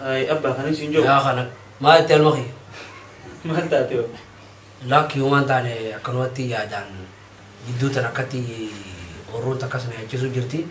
أي أبا خلينا سنجو يا خلنا ما تلمخي ما تاتيو لا كيومان تاني كنوتي يا دان جدو تنكتي ورون تكسنا يجسو جرتي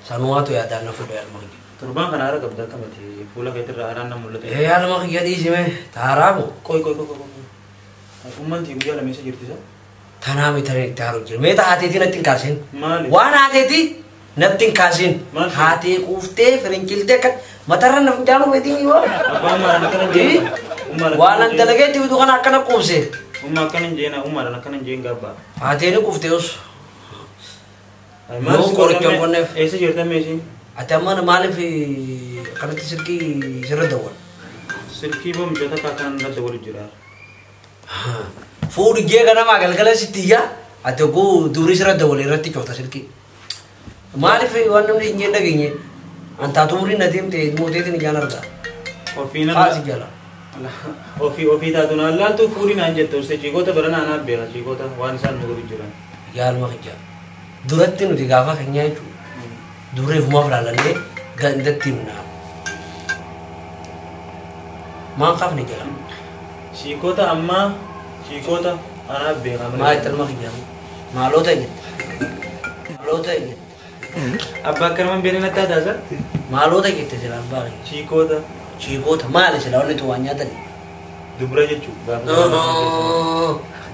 سانواتو يا دان نفود يا المخي تربان خنا أرى قبضة كمتي فولا كتير أرانا مولته يا المخي يا دي سمه تارابو كوي أمم تيجي على ميسا جرتي سا تنامي ترى تارو جل ميتا هاتي نتين كاسين مالي وانا هاتي نتين كاسين مالي. هاتي كوفتة فرنجيلتة كت مترن نفجانو بيتين يوا أبا ما أنا كنا جين وانا دلقيت بدو كنا كنا كوفسه أمم كنا جين أنا كنا جين قبا هاتي نكوفتة وس ما كورجون كونف إيش جرتا ميسين أتمنى مالي في كانت سيركي سير الدول سلكي بوم جوتا كان نبدأ ولي جرار فود جيه كنا ما قال كلا ستيجا أتوكو دوري سير الدول يرتي جوتا سيركي مالي في وانا من إنجيل دقيقة أنت تمرين نديم موتي تنجانا ردا وفينا خاص جالا وفي تاتونا لا تو فوري نانجت تو سيجيكو تبرنا أنا بيرا سيجيكو تا وانسان نقولي جرار يا المخجا دورتي نودي غافا خنيا يجو دوري فما فلالني غندتي منا ما خاف نجلا سيجيكو تا أما سيجيكو تا أنا بيرا ما يتلمخجا ما لو تيجي ما لو تيجي أبا كرمان بيرنا تادا ما لو تيجي تجلا باغي سيجيكو تا Ciko tamale sila wale tuanya tadi. دبرة جتشو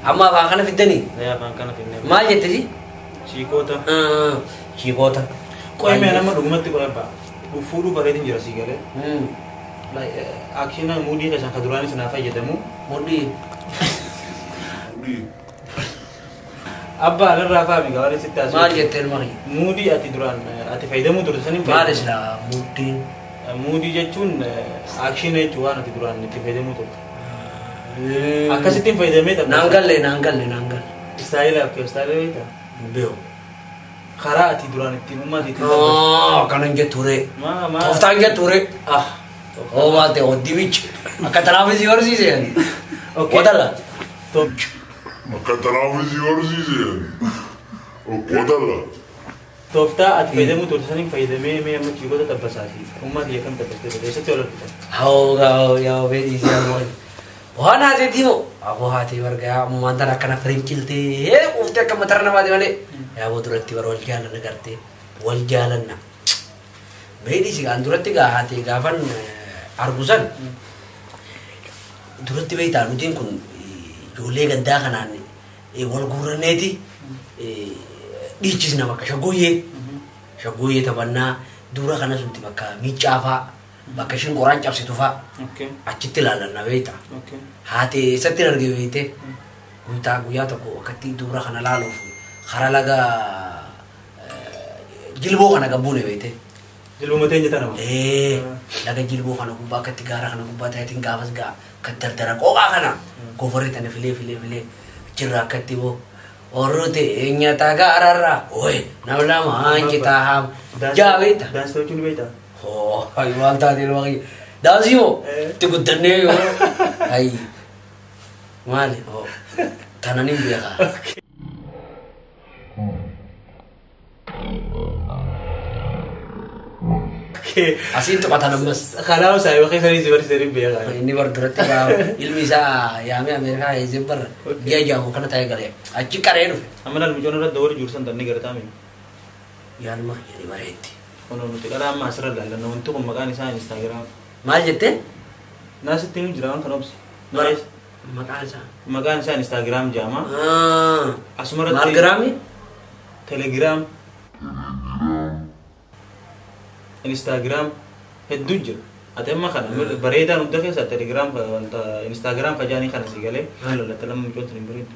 Amma apa kana fitani? لا بان كان في النبي Ma jette ji? شيكوتا Ciko ta. كوي مانا ما رغمت كوي با بفورو بريدين جراسي قاله لا أكشنا مودي كشان خدراني سنافع يدمو Mudi. أبا أنا رافع ميغا ولا ستة Ma jette mari. مودي أتي دران أتي فايدة مو درساني Ma sila mudi. مودي جتشون أكشنا جوان أتي دران أتي فايدة مو در أكاسيتين فايدة ميتا Nanggal. ستايل أبكي ستايل ميتا Beo. خرا أتي دران أتي مما أتي Kanan ture. ما Toftan ture. Oh mate odivich. Akatara me sigur si se. أوكي Odala. طب Macatarave sigur si se. Odala. توفتا أتفيدة مو تورساني فايدة مي أما تيجو تتبساتي أما دي كم تبسته بدي ستة ولا كده Hau ya bedi siya mo. Wala hati timo. Ako hati warga mantara kana perinkilte. Ufte ka matarna madi wale. Ya bo duratti war wal jalan nagarte. Wal jalan na. Bedi siya duratti ga hati gafan argusan. Duratti bedi taanu tin kun jole ganda kanani. Wal gurneti. Dichis nama ka shagoye tabanna dura kana sunti bakka micafa bakka shin qoran cabsitu fa أوكي achitti laalanna beeta أوكي haate isatti arge beete guyyaa tokko wakkatti dura kana laaluuf kara laga jilboo kana gabbuune beete جلبو متين جتنا ما laga jilboo kana gubbaa akkatti gaara kana gubbaa ta'eetiin gaafas gaa kan dardara qooqaa kana koforri tane filee jirra akkatti boo Orrote nyata garara, oi, namla manci taham, jawet. دانس تو چون بيتا Oh, ay walta din wagi. Dansi mo, tukod tane yo. Ay, mali, oh, tananim biya ka. اوكي Asin to katanam mas. خلاص ايوه خي سري زبر سري بيغا Ini baru durati ka ilmi sa yami Amerika izimbar dia jamu kana tayo gale. Achi kare no. امنا المجون دور جورسن دني غرتا مي Yan ma yani mareti. ono نتي كلام ما سر لا لانه انتو مكان انسان انستغرام Mal jette? ناس تيم جران كنوبس Mar ناس makan sa. مكان انسان انستغرام جاما اسمر Mal grami? تليجرام انستغرام هدوج اتما خنا بريدا ندخل سا تليجرام انت انستغرام فجاني خنا سيغله لا تلم جون تريمبريد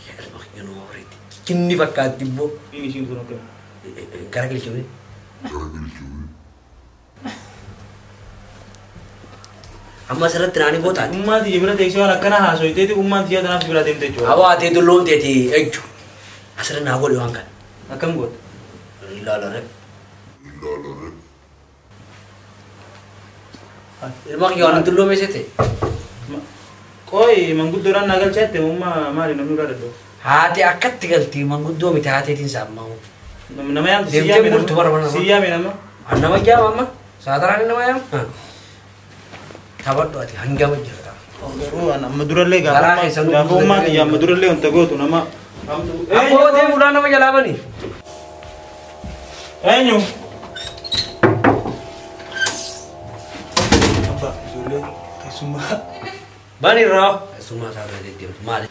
Ya mak yano mareti. Kinni bakka tibbo. ini sih tuh oke Garagil cuy. Amma sarat tirani bota. umma di jibra tekso ala kana ha so ite umma di ada nafsu jibra temte cho Abo ate dulun teti ejo. Asra na go diwan kan. akam got La rek. Ilmak yo anak dulu mesete. koi manguddoran nagal chatte umma mari namnu rada do Hati akat tigalti manguddo mita hati tin samma. namayam Dem siya tem me bultu bara bara. siya me nama Anna ma jam amma. Sadaran nama yam. Tawadhu ati hangama jirta. Garuu nama durallee Garaa keessan gaafa uumaati amma durallee wanta gootu nama. Akkoo deemuudhaan nama jalaa bani. Eenyu? Abba ijoollee keessummaa. Bani irraa. Keessummaa isaa irra deddeemtu maali?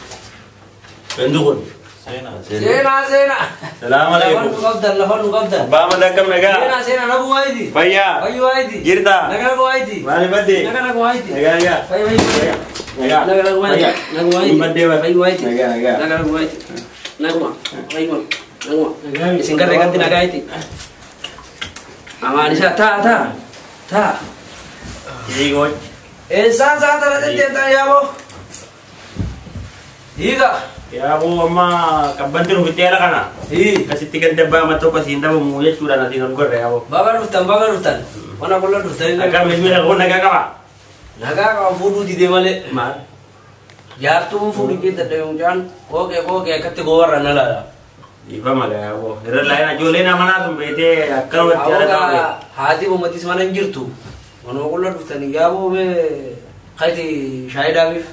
Pendukun. Seenaa. Salaam alaikum. Lafan nu qabdan. Baama dakam nagaa. Seenaa nagu waayiti. Fayyaa. Fayyu waayiti. Jirta. Naga nagu waayiti. Maali badde? Naga nagu waayiti. Nagaa. Fayyu. Nagaa. Naga nagu waayiti. Nagu waayiti. Badde ba? Fayyu waayiti. Nagaa. Naga nagu waayiti. Naguma. Fayyu. Naguma. Isin garree ganti nagaa waayiti. Amaan isa taa. Jigoon. Eessaan saa tara deddeemtan yaaboo. Hiika. Yaa boo amma qabbanti nu fitteela kana. Kasitti ganda baama tokko siin dhabamu jechuudhaan asiin ol gorre yaa boo. Baga dhuftan. Mana kolla dhuftan. Akka milmila kun nagaa qaba. Nagaa qaba fuudhuu didee malee. Maal? Jaartuun fuudhu keessa deemuudhaan kookee akkatti goowarra na laala. Ifa magaa yaa boo. Irra laayina ijoolleen amanaa sun beetee akkanumatti jaalatamu. Haati uummatis mana hin jirtu. Manuma kolla dhuftanii yaaboo bee kayti shaayidaamiif.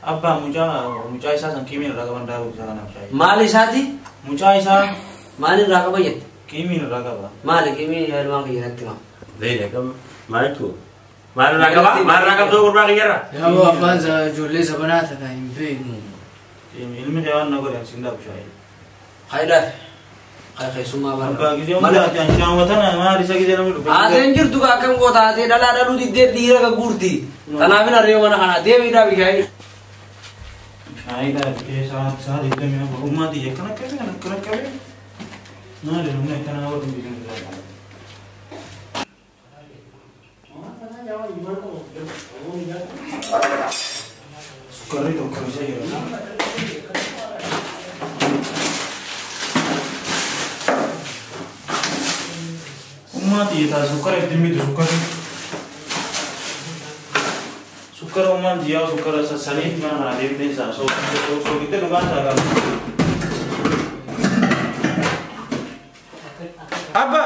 Abba mucaa isaa san kiimiin irraa qaban daawuu isaa kanaaf shaayii. Maali isaati? Mucaa isaa Maali irraa qaba jette? kiimiin irraa qaba. Maali kiimiin ilmaan kiyyaatti ma? Beela qaba. Maal jechuudha? Maal irraa qaba? Maal irraa qabdoo gurbaa kiyyarra? Yaa boo abbaan ijoollee sabanaa ta'a hin beeku. Ilmi kee waan na godhan siin daabu shaayii. Kaayidaaf. Keessummaa bara. Abbaa gizee hundaati an shaawwatana maal isa gizee namni dhufe. Haateen jirtu ka akkam goota haatee dhalaa dhaluu diddee dhiira ka guurti. Kanaafin harree mana kana deebiidhaa bishaayii. Shaayii isaa deeggamee abbaa uumaati akkana qabee. Maali namni akkana godhu bisin jiraata. Sukkarri tokko isa jira. Ummati ta sukkara dimmi sukkara. Sukkara ummati ya sukkara sasani mana deemte sa so kita dugaan sa kan. Abba.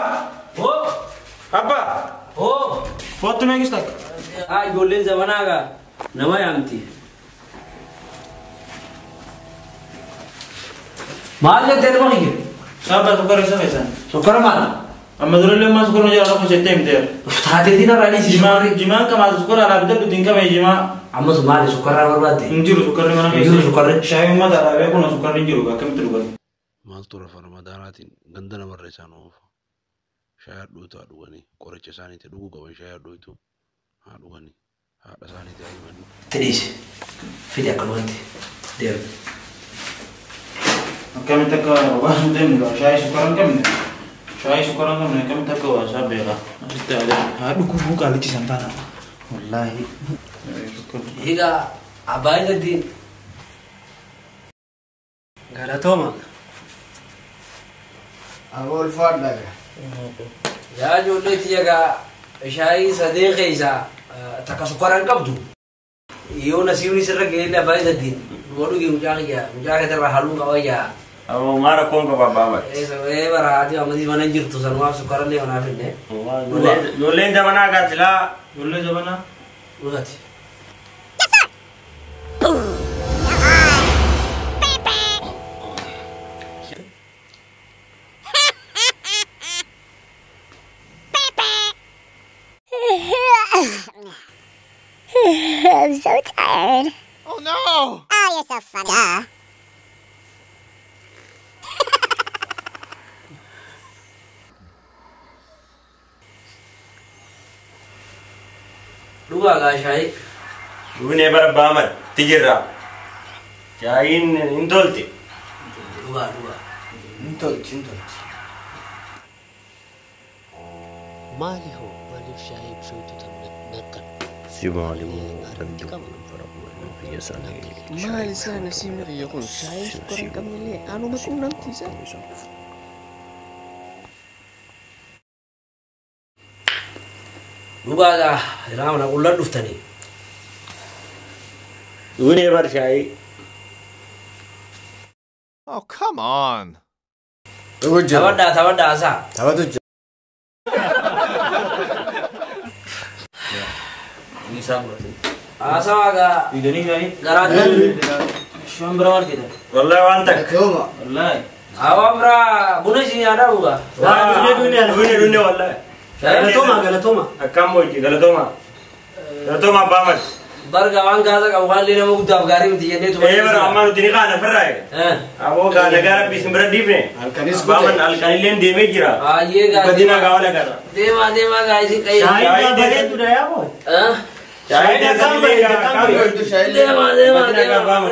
Foto me gista. Ijoolleen zamanaa gaa nama yaamti. Maal jettee nama kiyya? Sabba sukkara isa fesan. Sukkara maal? Amma durallee mas kono jala ko jette himte. Taateetiin irraa si Jimaan kama sukkara ala bitta dutin kame jima. ammas maali sukkarraa barbaadde? Injiru sukkarri mana keessa. Injiru sukkarri. Shaayii uummata dhaabee kun sukkarri injiru akkamitti dhugani? Maaltu rafa ramadaanaatiin ganda namarra isaan oofa. Shaayii hadhuutu haa dhuganii qoricha isaaniitti dhuguu qaban shaayii hadhuutu haa dhuganii haadha isaaniitti haa himanii. Tiriisi fide akkanumatti deemu. Akkamitti akka waasuu deemu shaayii sukkarri hin qabne. Shaayii sukkarri hin qabne akkamitti akka waasaa beeka. Haa dhuguu buuqaalichi san taana. Wallaahi. Egaa abbaa irratti galatooma. Abool faadhaga. yaa ijoollee tiyyagaa shaayii sadeen keessaa takka sukkaara hin qabdu. Yoo nasiibni sirra ga'ee abbaa irratti wadhugi mucaa keetirraa halluu qaba yaa. Amo mara kongo baba. Baraati amati mana jirtu sanumaaf sukkaara illee manaaf illee. Ijoolleen jabanaa gaazilaa. Ijoollee jabanaa. Dhugati. I'm so tired. Oh no! Oh, you're so funny. Duh. Dhugaa gaa shaayii. Duunee bara baamat tijirra. Shaayiin hin tolte. Dhugaa. Intolchi. Maali hoo maaliif shaayii bisootu naqan? Si maalimoo Maali sana si mariya kun shaayii sukkaara hin qabnellee anuma quunnamtiisa. Dhugaa gaa ilaa mana qullan dhuftanii. Duunee bara shaayii. Oh, come on. Taphadhaa isaa. Taphatu jira. saamurate. Asaga Idoni gani? garage. Shwan berawal kita. Wallahi wanta. Toma. Wallahi. Awamra buna sini ada buka. Dunia wallahi. Galatoma. Akam moji galatoma. Galatoma bamat. Barga wan gaza ka wan lena mu dab gari mti yende to. Eh bar amma tini kana ferrai. Abo ga negara bismra dibne. Alkanis Baman alkanilen deme jira. Ye ga Badina gawala kara. dema ga isi kai. Shahid bare tu daya bo. Shahid kam Dema baman.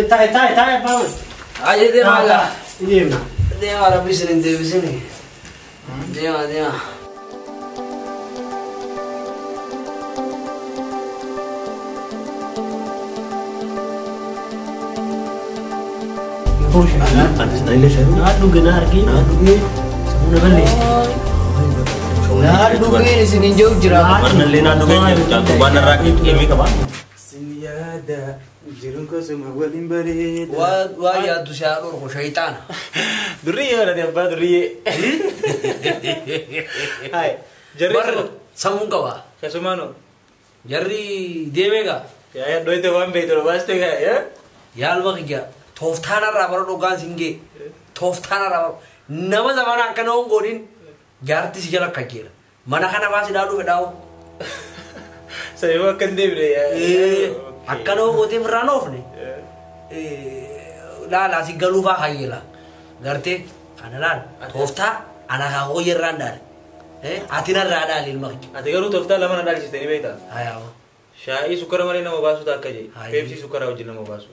Tai baman. Aje dema ga. Dema. Dema rabi sini. Dema. Sini jauh jira. Warna lena duge jatuh bandar rakit emi kapan? Siniada jirun ko sama walin bare. Wa ya tu syarur ko syaitan. Duriye wala dia ba duriye. Hai. Jari Bar samun ka ba. kasumano. Jari demega. Ya doi te wan be to baste ga ya. Yal waqtiya toftana rabar dogan singe. Toftana rabar. Nama zamana kana ngorin jarti sigala kakira. Mana kana basi dalu fedaw. Saya makan dia bre ya. Akkano gote branof ne. La sigalu fa khayila. Garte kanalan tofta ana ga goyirandar. Atina rada lil magi. Ate garu tofta lama na dali siteni beta. Ayaw. Syai sukara mali nama basu tak kaje. Pepsi sukara ujin nama basu.